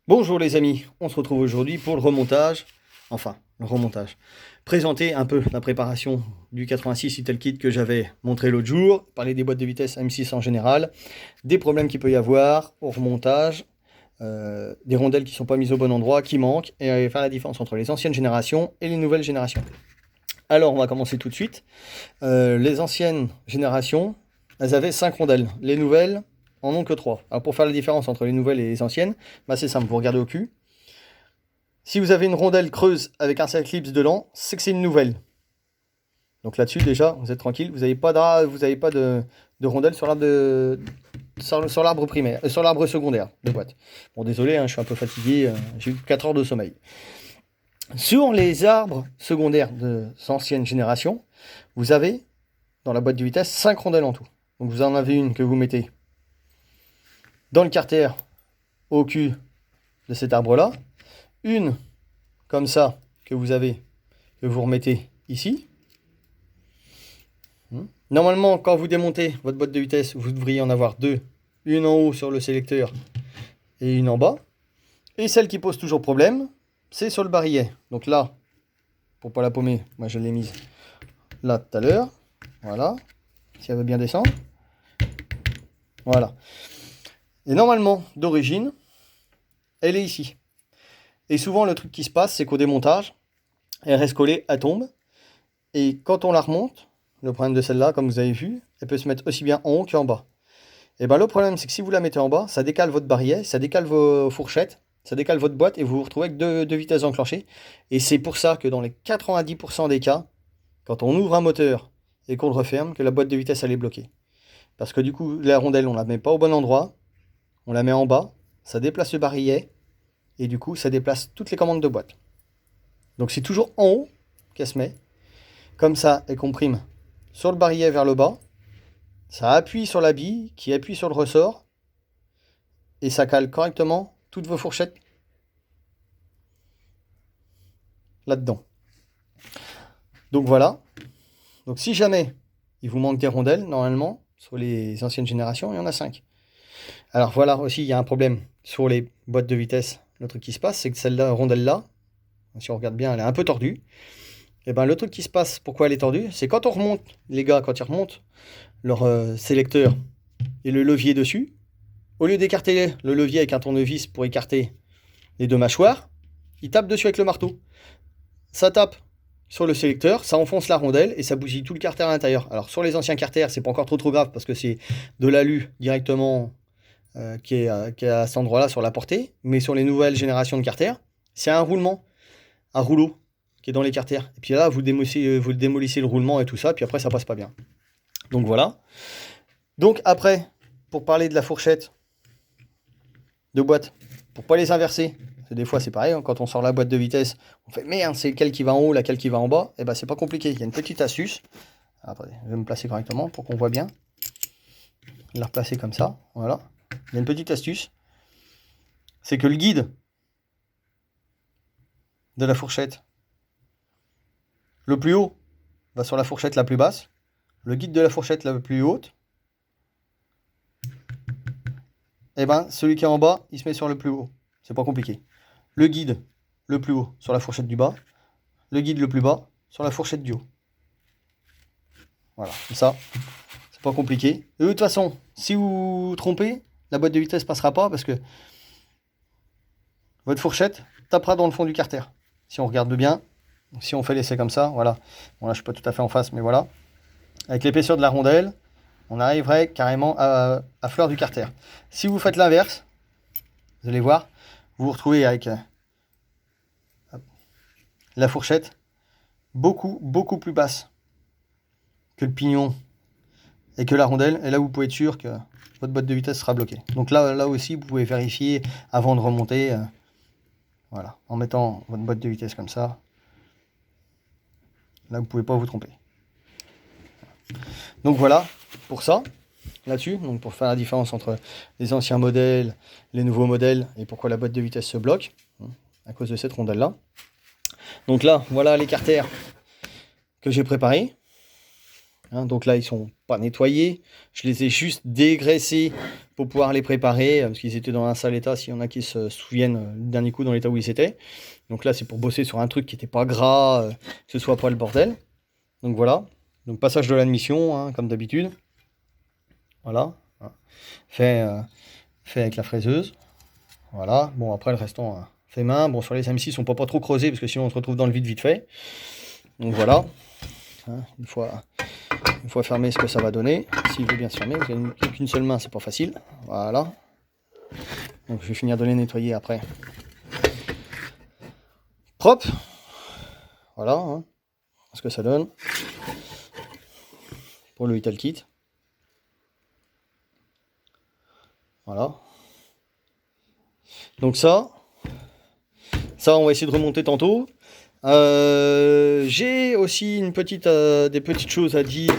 Bonjour les amis, on se retrouve aujourd'hui pour le remontage, présenter un peu la préparation du 86 Ital Kit que j'avais montré l'autre jour, parler des boîtes de vitesse M6 en général, des problèmes qu'il peut y avoir au remontage, des rondelles qui ne sont pas mises au bon endroit, qui manquent, et faire la différence entre les anciennes générations et les nouvelles générations. Alors on va commencer tout de suite. Les anciennes générations, elles avaient 5 rondelles, les nouvelles en ont que 3. Alors pour faire la différence entre les nouvelles et les anciennes, bah c'est simple, vous regardez au cul. Si vous avez une rondelle creuse avec un cyclips dedans, c'est que c'est une nouvelle. Donc là-dessus déjà, vous êtes tranquille, vous n'avez pas de rondelle sur l'arbre primaire, sur l'arbre secondaire de boîte. Bon désolé, hein, je suis un peu fatigué, j'ai eu 4 heures de sommeil. Sur les arbres secondaires de ancienne génération, vous avez dans la boîte de vitesse 5 rondelles en tout. Donc vous en avez une que vous mettez dans le carter au cul de cet arbre-là, une comme ça que vous remettez ici. Normalement, quand vous démontez votre boîte de vitesse, vous devriez en avoir deux, une en haut sur le sélecteur et une en bas. Et celle qui pose toujours problème, c'est sur le barillet. Donc là, pour pas la paumer, moi je l'ai mise là tout à l'heure. Voilà, si elle veut bien descendre. Voilà. Et normalement, d'origine, elle est ici. Et souvent, le truc qui se passe, c'est qu'au démontage, elle reste collée, elle tombe. Et quand on la remonte, le problème de celle-là, comme vous avez vu, elle peut se mettre aussi bien en haut qu'en bas. Et bien le problème, c'est que si vous la mettez en bas, ça décale votre barillet, ça décale vos fourchettes, ça décale votre boîte et vous vous retrouvez avec deux vitesses enclenchées. Et c'est pour ça que dans les 90% des cas, quand on ouvre un moteur et qu'on le referme, que la boîte de vitesse elle est bloquée. Parce que du coup, la rondelle, on la met pas au bon endroit, on la met en bas, ça déplace le barillet et du coup, ça déplace toutes les commandes de boîte. Donc c'est toujours en haut qu'elle se met. Comme ça, elle comprime sur le barillet vers le bas. Ça appuie sur la bille, qui appuie sur le ressort. Et ça cale correctement toutes vos fourchettes là-dedans. Donc voilà. Donc si jamais il vous manque des rondelles, normalement, sur les anciennes générations, il y en a 5. Alors voilà aussi, il y a un problème sur les boîtes de vitesse. Le truc qui se passe, c'est que celle-là, rondelle-là, si on regarde bien, elle est un peu tordue. Et ben le truc qui se passe, pourquoi elle est tordue, c'est quand on remonte, les gars, quand ils remontent leur sélecteur et le levier dessus, au lieu d'écarter le levier avec un tournevis pour écarter les deux mâchoires, ils tapent dessus avec le marteau. Ça tape sur le sélecteur, ça enfonce la rondelle et ça bousille tout le carter à l'intérieur. Alors sur les anciens carters, c'est pas encore trop grave parce que c'est de l'alu directement qui est à cet endroit-là sur la portée, mais sur les nouvelles générations de carters, c'est un roulement, un rouleau qui est dans les carters. Et puis là, vous démolissez le roulement et tout ça, puis après ça passe pas bien. Donc voilà. Donc après, pour parler de la fourchette de boîte, pour pas les inverser, parce que des fois c'est pareil, hein, quand on sort la boîte de vitesse, on fait merde, c'est lequel qui va en haut, laquelle qui va en bas, et ben c'est pas compliqué, il y a une petite astuce. Attendez, je vais me placer correctement pour qu'on voit bien. La replacer comme ça, voilà. Il y a une petite astuce, c'est que le guide de la fourchette, le plus haut va sur la fourchette la plus basse, le guide de la fourchette la plus haute, et ben celui qui est en bas, il se met sur le plus haut. C'est pas compliqué. Le guide le plus haut sur la fourchette du bas, le guide le plus bas sur la fourchette du haut. Voilà, comme ça, c'est pas compliqué. Et de toute façon, si vous vous trompez, la boîte de vitesse passera pas parce que votre fourchette tapera dans le fond du carter. Si on regarde bien, si on fait l'essai comme ça, voilà. Bon là je suis pas tout à fait en face, mais voilà. Avec l'épaisseur de la rondelle, on arriverait carrément à fleur du carter. Si vous faites l'inverse, vous allez voir, vous vous retrouvez avec la fourchette beaucoup plus basse que le pignon et que la rondelle. Et là, vous pouvez être sûr que votre boîte de vitesse sera bloquée. Donc là aussi, vous pouvez vérifier avant de remonter. Voilà, en mettant votre boîte de vitesse comme ça. Là, vous ne pouvez pas vous tromper. Donc voilà, pour ça, là-dessus, donc pour faire la différence entre les anciens modèles, les nouveaux modèles, et pourquoi la boîte de vitesse se bloque, à cause de cette rondelle-là. Donc là, voilà les carters que j'ai préparés. Hein, donc là, ils sont pas nettoyés. Je les ai juste dégraissés pour pouvoir les préparer, parce qu'ils étaient dans un sale état, s'il y en a qui se souviennent le dernier coup dans l'état où ils étaient. Donc là, c'est pour bosser sur un truc qui n'était pas gras, que ce soit pas le bordel. Donc voilà. Donc passage de l'admission, hein, comme d'habitude. Voilà. Fait avec la fraiseuse. Voilà. Bon, après, le restant, fait main. Bon, sur les M6, on peut pas trop creuser, parce que sinon, on se retrouve dans le vide vite fait. Donc voilà. Hein, une fois fermé, ce que ça va donner. S'il veut bien se fermer, qu'une seule main, c'est pas facile. Voilà. Donc je vais finir de les nettoyer après. Propre. Voilà. Hein, ce que ça donne. Pour le Ital Kit. Voilà. Donc ça, on va essayer de remonter tantôt. J'ai aussi des petites choses à dire.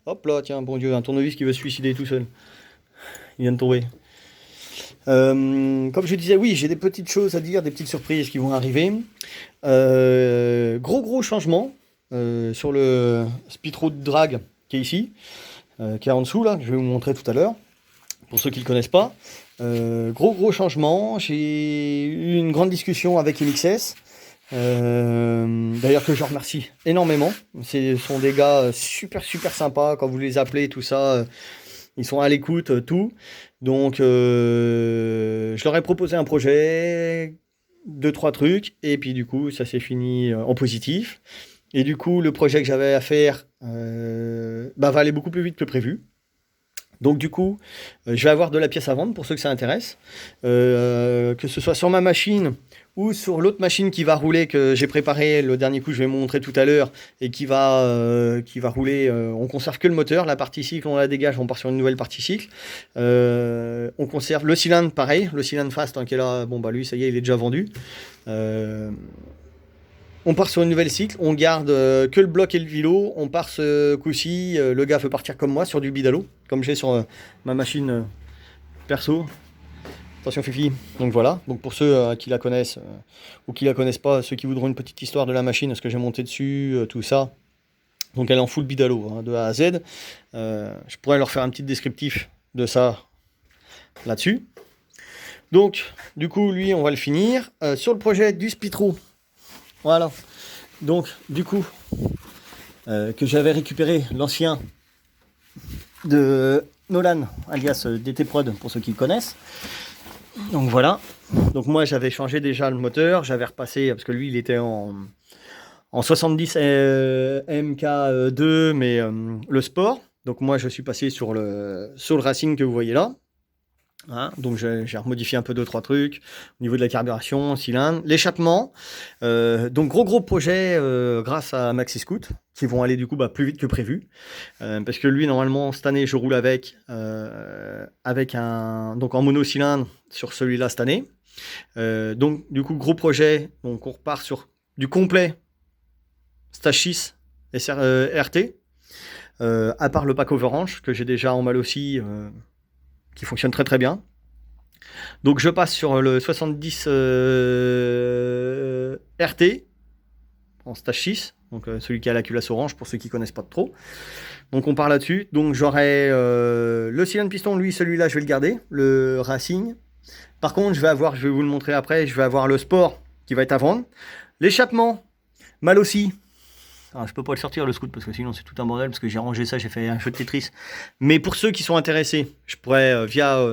Hop là, tiens, bon Dieu, un tournevis qui veut se suicider tout seul. Il vient de tomber. Comme je disais, oui, j'ai des petites choses à dire, des petites surprises qui vont arriver. Gros changement sur le Spitro de drag qui est ici, qui est en dessous là, que je vais vous montrer tout à l'heure. Pour ceux qui ne le connaissent pas, gros changement. J'ai eu une grande discussion avec MXS. D'ailleurs que je remercie énormément. Ce sont des gars super sympas. Quand vous les appelez, tout ça, ils sont à l'écoute, tout. Donc je leur ai proposé un projet, 2-3 trucs, et puis du coup ça s'est fini en positif. Et du coup le projet que j'avais à faire va aller beaucoup plus vite que prévu. Donc du coup, je vais avoir de la pièce à vendre pour ceux que ça intéresse. Que ce soit sur ma machine ou sur l'autre machine qui va rouler, que j'ai préparé le dernier coup, je vais vous montrer tout à l'heure, et qui va rouler. On conserve que le moteur, la partie cycle, on la dégage, on part sur une nouvelle partie cycle. On conserve le cylindre, pareil, le cylindre fast, hein, qui est là, bon bah lui, ça y est, il est déjà vendu. On part sur une nouvelle cycle, on garde que le bloc et le vilo. On part ce coup-ci, le gars veut partir comme moi sur du bidalo, comme j'ai sur ma machine perso. Attention Fifi. Donc voilà, donc pour ceux qui la connaissent ou qui la connaissent pas, ceux qui voudront une petite histoire de la machine, ce que j'ai monté dessus, tout ça. Donc elle est en full bidalo, hein, de A à Z. Je pourrais leur faire un petit descriptif de ça là-dessus. Donc du coup lui on va le finir. Sur le projet du Spitro. Voilà, donc du coup, que j'avais récupéré l'ancien de Nolan, alias DT Prod, pour ceux qui le connaissent. Donc voilà, donc moi j'avais changé déjà le moteur, j'avais repassé, parce que lui il était en 70 MK2, mais le sport. Donc moi je suis passé sur le Racing que vous voyez là. Hein, donc j'ai remodifié un peu 2-3 trucs au niveau de la carburation, cylindre, l'échappement. Donc gros projet grâce à Maxi Scoot qui vont aller du coup plus vite que prévu, parce que lui normalement cette année je roule avec donc en monocylindre sur celui-là cette année. Donc du coup gros projet, donc on repart sur du complet Stage 6 RT, à part le pack Overrange que j'ai déjà en mal aussi, qui fonctionne très bien. Donc je passe sur le 70 RT en stage 6, donc celui qui a la culasse orange pour ceux qui connaissent pas trop. Donc on part là-dessus. Donc j'aurai le cylindre piston, lui celui-là je vais le garder, le Racing. Par contre je vais vous le montrer après, je vais avoir le sport qui va être à vendre. L'échappement, mal aussi. Alors, je peux pas le sortir le scoot parce que sinon c'est tout un bordel, parce que j'ai rangé ça, j'ai fait un jeu de Tetris. Mais pour ceux qui sont intéressés, je pourrais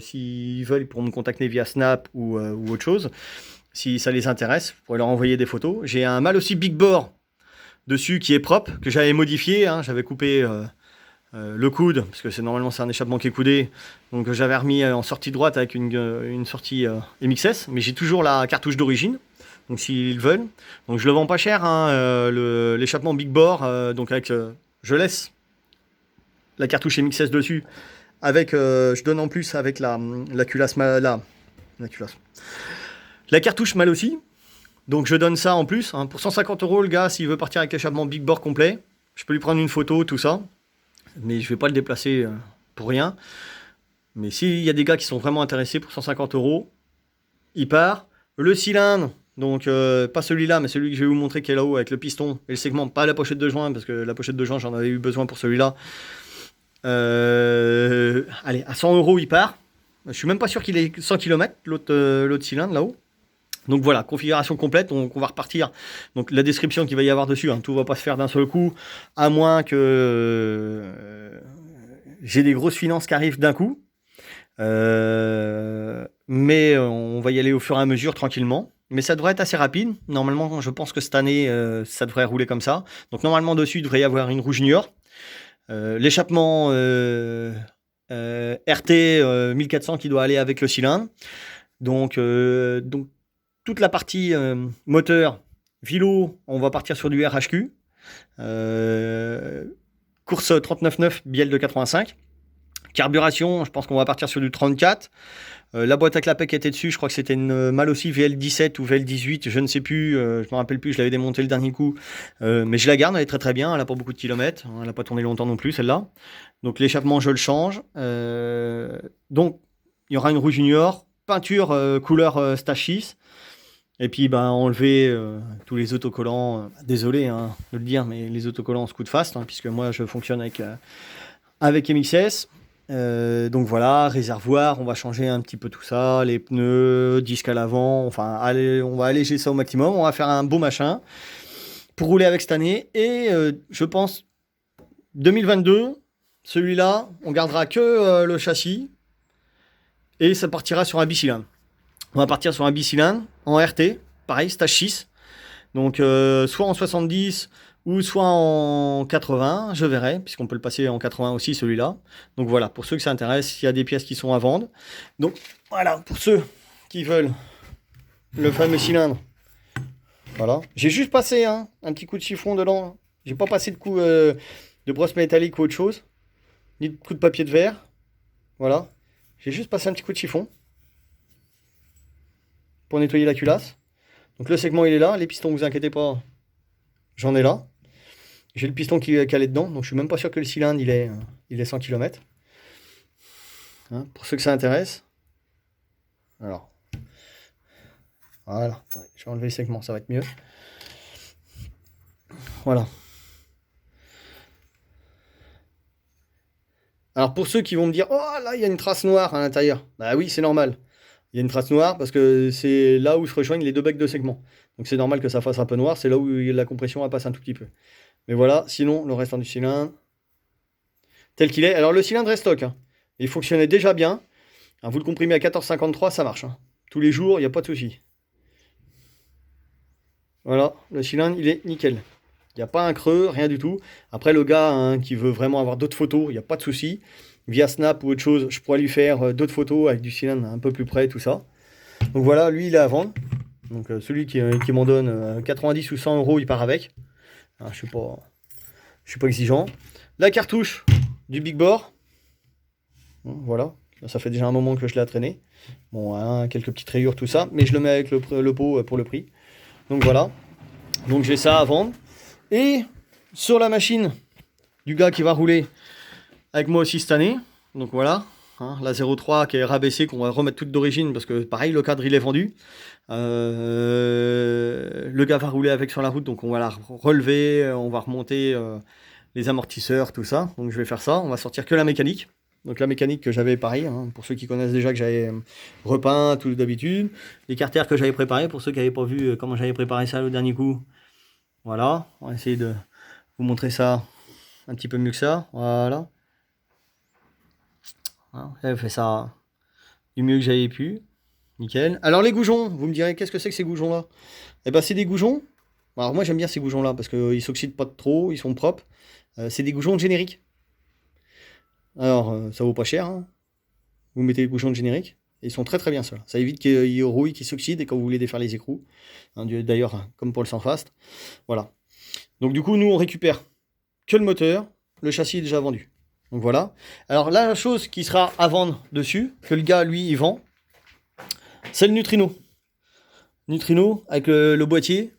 s'ils veulent, ils pourront me contacter via Snap ou autre chose. Si ça les intéresse, je pourrais leur envoyer des photos. J'ai un mal aussi Big Bore dessus qui est propre, que j'avais modifié. Hein, j'avais coupé le coude, parce que normalement c'est un échappement qui est coudé. Donc j'avais remis en sortie droite avec une sortie MXS, mais j'ai toujours la cartouche d'origine. Donc s'ils veulent, donc je le vends pas cher, hein, l'échappement Big Bore, donc avec, je laisse la cartouche MXS dessus, avec, je donne en plus avec la culasse la cartouche mal aussi, donc je donne ça en plus, hein, pour 150 € le gars s'il veut partir avec l'échappement Big Bore complet, je peux lui prendre une photo, tout ça, mais je vais pas le déplacer pour rien. Mais s'il y a des gars qui sont vraiment intéressés pour 150 €, il part. Le cylindre, Donc, pas celui-là, mais celui que je vais vous montrer qui est là-haut avec le piston et le segment, pas la pochette de joint, parce que la pochette de joint, j'en avais eu besoin pour celui-là. Allez, à 100 € il part. Je suis même pas sûr qu'il ait 100 km, l'autre cylindre là-haut. Donc voilà, configuration complète, donc on va repartir. Donc la description qu'il va y avoir dessus, hein, tout va pas se faire d'un seul coup, à moins que j'ai des grosses finances qui arrivent d'un coup. Mais on va y aller au fur et à mesure, tranquillement. Mais ça devrait être assez rapide. Normalement, je pense que cette année, ça devrait rouler comme ça. Donc normalement, dessus, il devrait y avoir une roue junior. L'échappement RT 1400 qui doit aller avec le cylindre. Donc toute la partie moteur, vilo, on va partir sur du RHQ. Course 39.9, bielle de 85. Carburation, je pense qu'on va partir sur du 34. La boîte à clapet qui était dessus, je crois que c'était une Mal aussi VL17 ou VL18, je ne sais plus, je ne me rappelle plus, je l'avais démonté le dernier coup. Mais je la garde, elle est très très bien, elle n'a pas beaucoup de kilomètres, elle n'a pas tourné longtemps non plus celle-là. Donc l'échappement, je le change. Donc il y aura une roue junior, peinture couleur Stache 6. Et puis enlever tous les autocollants. Désolé de le dire, mais les autocollants Scoot Fast, puisque moi je fonctionne avec MXS. Donc voilà, réservoir, on va changer un petit peu tout ça, les pneus, disques à l'avant, enfin on va alléger ça au maximum, on va faire un beau machin pour rouler avec cette année. Et je pense 2022, celui-là, on gardera que le châssis et ça partira sur un bicylindre. On va partir sur un bicylindre en RT, pareil, Stache 6. Donc soit en 70 ou soit en 80, je verrai, puisqu'on peut le passer en 80 aussi celui-là. Donc voilà, pour ceux que ça intéresse, il y a des pièces qui sont à vendre. Donc voilà, pour ceux qui veulent le fameux cylindre, voilà. J'ai juste passé un petit coup de chiffon dedans. J'ai pas passé de coup de brosse métallique ou autre chose, ni de coup de papier de verre. Voilà, j'ai juste passé un petit coup de chiffon pour nettoyer la culasse. Donc le segment il est là, les pistons, vous inquiétez pas, j'en ai là. J'ai le piston qui est calé dedans, donc je suis même pas sûr que le cylindre il est 100 km. Pour ceux que ça intéresse. Alors, voilà, attendez, je vais enlever le segment, ça va être mieux. Voilà. Alors pour ceux qui vont me dire, oh là il y a une trace noire à l'intérieur. Bah oui, c'est normal. Il y a une trace noire parce que c'est là où se rejoignent les deux becs de segment. Donc c'est normal que ça fasse un peu noir, c'est là où la compression passe un tout petit peu. Mais voilà, sinon le restant du cylindre, tel qu'il est. Alors le cylindre est stock, il fonctionnait déjà bien. Vous le comprimez à 14,53, ça marche. Tous les jours, il n'y a pas de souci. Voilà, le cylindre, il est nickel. Il n'y a pas un creux, rien du tout. Après, le gars qui veut vraiment avoir d'autres photos, il n'y a pas de souci. Via Snap ou autre chose, je pourrais lui faire d'autres photos avec du cylindre un peu plus près, tout ça. Donc voilà, lui, il est à vendre. Donc celui qui m'en donne 90 ou 100 €, il part avec. Alors, je suis pas exigeant. La cartouche du Big Bore. Voilà, ça fait déjà un moment que je l'ai traîné. Bon, quelques petites rayures, tout ça. Mais je le mets avec le pot pour le prix. Donc voilà. Donc j'ai ça à vendre. Et sur la machine du gars qui va rouler avec moi aussi cette année. Donc voilà. La 03 qui est rabaissée, qu'on va remettre toute d'origine parce que pareil, le cadre il est vendu. Le gars va rouler avec sur la route, donc on va la relever, on va remonter les amortisseurs, tout ça. Donc je vais faire ça, on va sortir que la mécanique. Donc la mécanique que j'avais pareil, pour ceux qui connaissent déjà que j'avais repeint tout d'habitude. Les carters que j'avais préparés, pour ceux qui n'avaient pas vu comment j'avais préparé ça le dernier coup. Voilà, on va essayer de vous montrer ça un petit peu mieux que ça. Voilà. J'avais fait ça du mieux que j'avais pu. Nickel. Alors les goujons, vous me direz qu'est-ce que c'est que ces goujons-là? Eh ben c'est des goujons. Alors moi j'aime bien ces goujons-là parce qu'ils s'oxydent pas trop, ils sont propres. C'est des goujons de générique. Alors ça vaut pas cher. Vous mettez les goujons de générique. Et ils sont très très bien ceux-là. Ça évite qu'il y ait rouille qui s'oxyde et quand vous voulez défaire les écrous. D'ailleurs comme pour le Sandfast. Voilà. Donc du coup nous on récupère que le moteur. Le châssis est déjà vendu. Donc voilà. Alors là, la chose qui sera à vendre dessus, que le gars lui il vend, c'est le Neutrino. Neutrino avec le boîtier.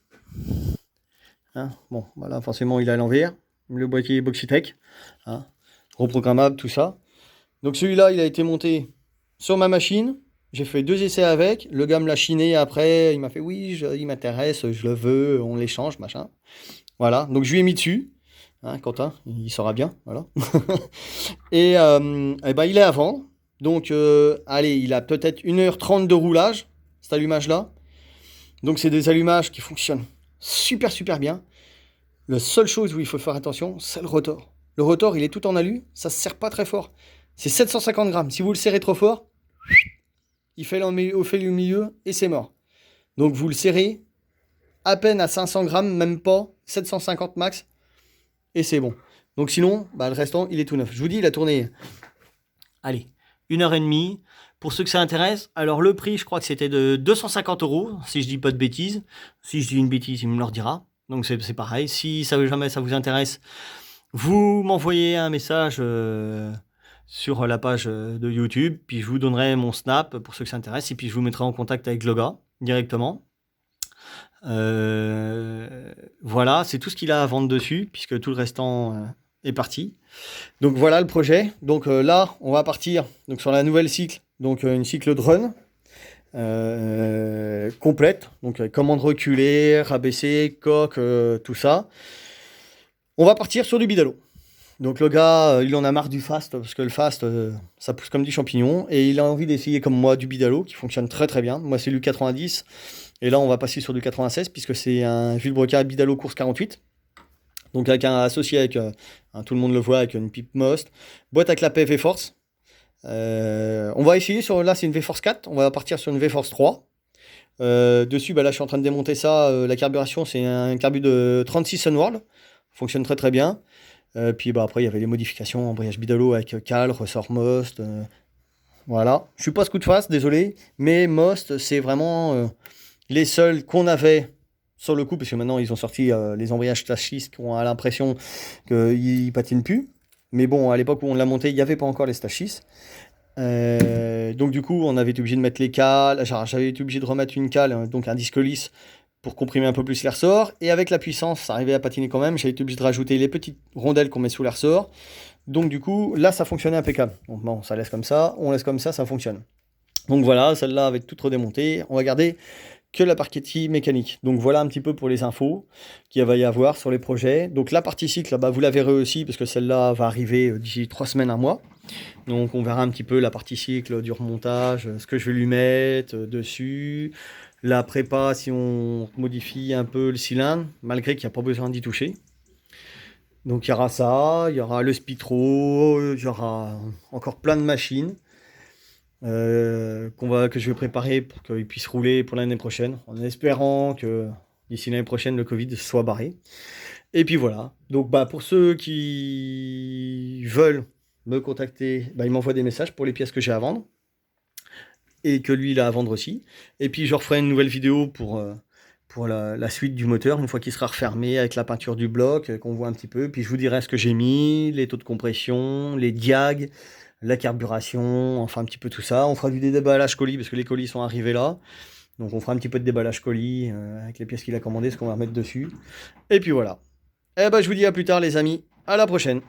Bon, voilà, forcément il est à l'envers. Le boîtier Boxitec. Reprogrammable, tout ça. Donc celui-là, il a été monté sur ma machine. J'ai fait 2 essais avec. Le gars me l'a chiné après. Il m'a fait oui, il m'intéresse, je le veux, on l'échange, machin. Voilà. Donc je lui ai mis dessus. Hein, Quentin, il saura bien. Voilà. Et ben, il est à vendre. Donc, allez, il a peut-être 1h30 de roulage, cet allumage-là. Donc, c'est des allumages qui fonctionnent super, super bien. La seule chose où il faut faire attention, c'est le rotor. Le rotor, il est tout en alu, ça se serre pas très fort. C'est 750 grammes. Si vous le serrez trop fort, il fait le milieu et c'est mort. Donc, vous le serrez à peine à 500 grammes, même pas, 750 max, et c'est bon. Donc, sinon, bah, le restant, il est tout neuf. Je vous dis, il a tourné. Allez, 1h30. Pour ceux que ça intéresse, alors le prix, je crois que c'était de 250 €, si je dis pas de bêtises. Si je dis une bêtise, il me le redira. Donc c'est pareil. Si ça jamais ça vous intéresse, vous m'envoyez un message sur la page de YouTube, puis je vous donnerai mon Snap pour ceux que ça intéresse, et puis je vous mettrai en contact avec le gars directement. Voilà, c'est tout ce qu'il a à vendre dessus, puisque tout le restant est parti. Donc voilà le projet. Donc là, on va partir donc, sur la nouvelle cycle, donc une cycle de run complète. Donc commande reculer, rabaisser, coque, tout ça. On va partir sur du bidalo. Donc le gars, il en a marre du fast, parce que le fast, ça pousse comme du champignon. Et il a envie d'essayer comme moi du bidalo, qui fonctionne très très bien. Moi c'est du 90. Et là on va passer sur du 96, puisque c'est un Vilebrequin bidalo course 48. Donc avec associé avec, tout le monde le voit, avec une pipe Most, boîte à clapet V-Force. On va essayer sur, là c'est une V-Force 4, on va partir sur une V-Force 3. Dessus, bah là je suis en train de démonter ça, la carburation c'est un carbu de 36 Sunworld, fonctionne très très bien. Puis bah après il y avait les modifications, embrayage bidalo avec cal, ressort Most. Voilà, je suis pas scoot fast, désolé, mais Most c'est vraiment les seuls qu'on avait sur le coup, parce que maintenant ils ont sorti les embrayages Slash 6 qui ont l'impression qu'ils patinent plus. Mais bon, à l'époque où on l'a monté, il n'y avait pas encore les Slash 6. Donc du coup, on avait été obligé de mettre les cales. J'avais été obligé de remettre une cale, donc un disque lisse, pour comprimer un peu plus les ressorts. Et avec la puissance, ça arrivait à patiner quand même. J'ai été obligé de rajouter les petites rondelles qu'on met sous les ressorts. Donc du coup, là, ça fonctionnait impeccable. Donc bon, ça laisse comme ça, on laisse comme ça fonctionne. Donc voilà, celle-là avec toute redémontée. On va garder que la partie mécanique. Donc voilà un petit peu pour les infos qu'il va y avoir sur les projets. Donc la partie cycle, bah, vous la verrez aussi, parce que celle-là va arriver d'ici 3 semaines, un mois. Donc on verra un petit peu la partie cycle du remontage, ce que je vais lui mettre dessus. La prépa, si on modifie un peu le cylindre, malgré qu'il n'y a pas besoin d'y toucher. Donc il y aura ça, il y aura le Spitro, il y aura encore plein de machines. Que je vais préparer pour qu'ils puissent rouler pour l'année prochaine, en espérant que d'ici l'année prochaine le Covid soit barré. Et puis voilà. Donc bah pour ceux qui veulent me contacter, bah, ils m'envoient des messages pour les pièces que j'ai à vendre et que lui il a à vendre aussi. Et puis je referai une nouvelle vidéo pour la suite du moteur une fois qu'il sera refermé avec la peinture du bloc, qu'on voit un petit peu. Puis je vous dirai ce que j'ai mis, les taux de compression, les diags, la carburation, enfin un petit peu tout ça. On fera du déballage colis parce que les colis sont arrivés là. Donc on fera un petit peu de déballage colis avec les pièces qu'il a commandées, ce qu'on va remettre dessus. Et puis voilà. Eh ben je vous dis à plus tard les amis. À la prochaine.